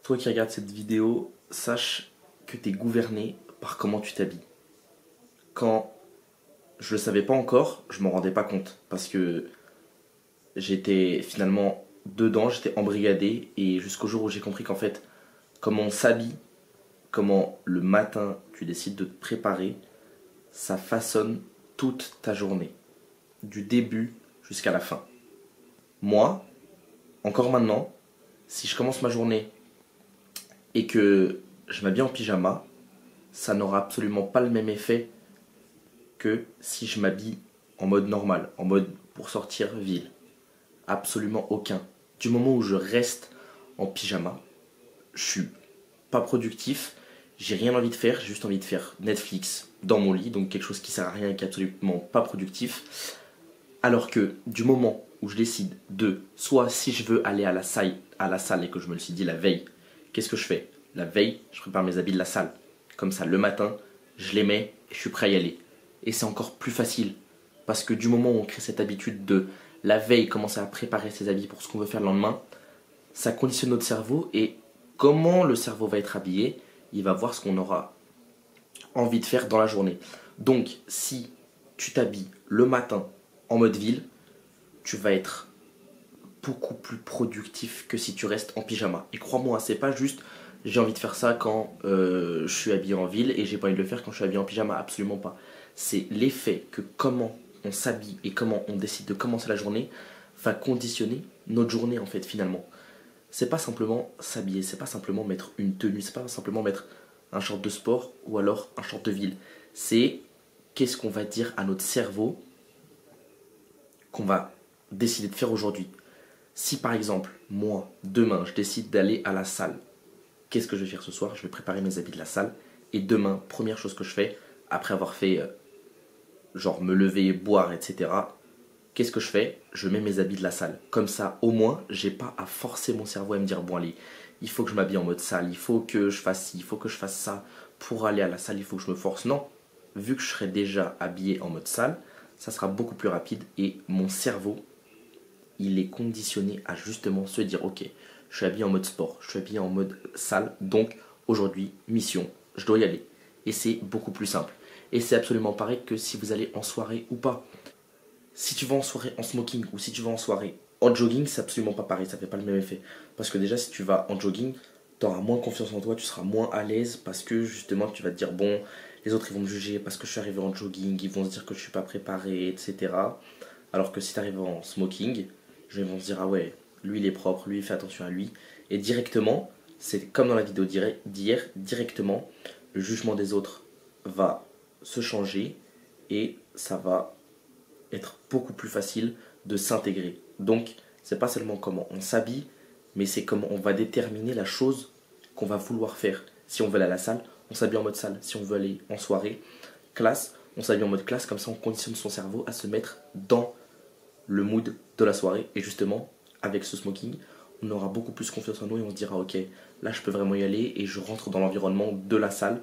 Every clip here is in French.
Toi qui regardes cette vidéo, sache que tu es gouverné par comment tu t'habilles. Quand je le savais pas encore, je m'en rendais pas compte parce que j'étais finalement dedans, j'étais embrigadé et jusqu'au jour où j'ai compris qu'en fait, comment on s'habille, comment le matin tu décides de te préparer, ça façonne toute ta journée, du début jusqu'à la fin. Moi, encore maintenant, si je commence ma journée et que je m'habille en pyjama, ça n'aura absolument pas le même effet que si je m'habille en mode normal, en mode pour sortir ville. Absolument aucun. Du moment où je reste en pyjama, je suis pas productif, j'ai rien envie de faire, j'ai juste envie de faire Netflix dans mon lit, donc quelque chose qui sert à rien et qui est absolument pas productif. Alors que du moment où je décide de, soit si je veux aller à la salle et que je me le suis dit la veille, qu'est-ce que je fais? La veille, je prépare mes habits de la salle. Comme ça, le matin, je les mets et je suis prêt à y aller. Et c'est encore plus facile. Parce que du moment où on crée cette habitude de la veille commencer à préparer ses habits pour ce qu'on veut faire le lendemain, ça conditionne notre cerveau et comment le cerveau va être habillé, il va voir ce qu'on aura envie de faire dans la journée. Donc, si tu t'habilles le matin en mode ville, tu vas être beaucoup plus productif que si tu restes en pyjama. Et crois-moi, c'est pas juste j'ai envie de faire ça quand je suis habillé en ville et j'ai pas envie de le faire quand je suis habillé en pyjama, absolument pas. C'est l'effet que comment on s'habille et comment on décide de commencer la journée va conditionner notre journée en fait finalement. C'est pas simplement s'habiller, c'est pas simplement mettre une tenue, c'est pas simplement mettre un short de sport ou alors un short de ville. C'est qu'est-ce qu'on va dire à notre cerveau qu'on va décider de faire aujourd'hui. Si par exemple, moi, demain, je décide d'aller à la salle, qu'est-ce que je vais faire ce soir? Je vais préparer mes habits de la salle. Et demain, première chose que je fais, après avoir fait, genre me lever, boire, etc., qu'est-ce que je fais? Je mets mes habits de la salle. Comme ça, au moins, j'ai pas à forcer mon cerveau à me dire, bon allez, il faut que je m'habille en mode salle, il faut que je fasse ci, il faut que je fasse ça. Pour aller à la salle, il faut que je me force. Non, vu que je serai déjà habillé en mode salle, ça sera beaucoup plus rapide et mon cerveau, il est conditionné à justement se dire ok, je suis habillé en mode sport, je suis habillé en mode salle, donc aujourd'hui, mission, je dois y aller. Et c'est beaucoup plus simple. Et c'est absolument pareil que si vous allez en soirée ou pas. Si tu vas en soirée en smoking ou si tu vas en soirée en jogging, c'est absolument pas pareil, ça fait pas le même effet. Parce que déjà, si tu vas en jogging, tu auras moins confiance en toi, tu seras moins à l'aise parce que justement, tu vas te dire bon, les autres ils vont me juger parce que je suis arrivé en jogging, ils vont se dire que je suis pas préparé, etc. Alors que si tu arrives en smoking, ils vont se dire ah ouais, lui il est propre, lui il fait attention à lui. Et directement, c'est comme dans la vidéo d'hier, directement, le jugement des autres va se changer et ça va être beaucoup plus facile de s'intégrer. Donc, c'est pas seulement comment on s'habille, mais c'est comment on va déterminer la chose qu'on va vouloir faire. Si on veut aller à la salle, on s'habille en mode salle. Si on veut aller en soirée, classe, on s'habille en mode classe. Comme ça, on conditionne son cerveau à se mettre dans le mood de la soirée. Et justement, avec ce smoking, on aura beaucoup plus confiance en nous et on se dira ok, là je peux vraiment y aller et je rentre dans l'environnement de la salle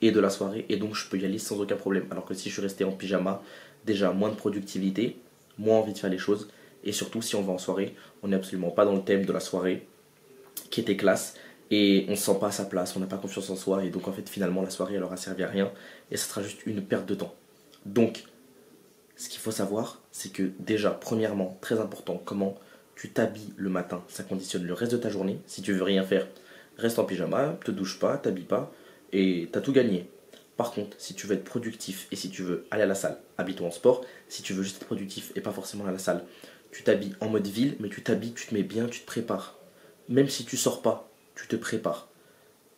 et de la soirée et donc je peux y aller sans aucun problème. Alors que si je suis resté en pyjama, déjà moins de productivité, moins envie de faire les choses et surtout si on va en soirée, on n'est absolument pas dans le thème de la soirée qui était classe et on se sent pas à sa place, on n'a pas confiance en soi et donc en fait finalement la soirée elle aura servi à rien et ça sera juste une perte de temps. Donc ce qu'il faut savoir c'est que déjà premièrement, très important, comment tu t'habilles le matin, ça conditionne le reste de ta journée. Si tu veux rien faire, reste en pyjama, te douche pas, t'habilles pas et t'as tout gagné. Par contre, si tu veux être productif et si tu veux aller à la salle, habille-toi en sport. Si tu veux juste être productif et pas forcément à la salle, tu t'habilles en mode ville, mais tu t'habilles, tu te mets bien, tu te prépares. Même si tu sors pas, tu te prépares.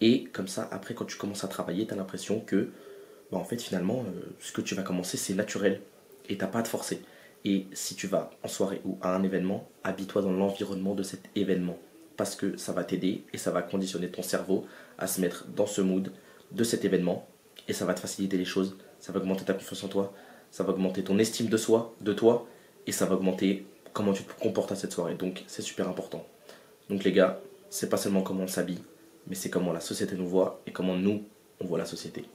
Et comme ça, après, quand tu commences à travailler, tu as l'impression que, bah, en fait, finalement, ce que tu vas commencer, c'est naturel. Et t'as pas à te forcer. Et si tu vas en soirée ou à un événement, habille-toi dans l'environnement de cet événement. Parce que ça va t'aider et ça va conditionner ton cerveau à se mettre dans ce mood de cet événement. Et ça va te faciliter les choses. Ça va augmenter ta confiance en toi. Ça va augmenter ton estime de soi, de toi. Et ça va augmenter comment tu te comportes à cette soirée. Donc c'est super important. Donc les gars, c'est pas seulement comment on s'habille, mais c'est comment la société nous voit et comment nous, on voit la société.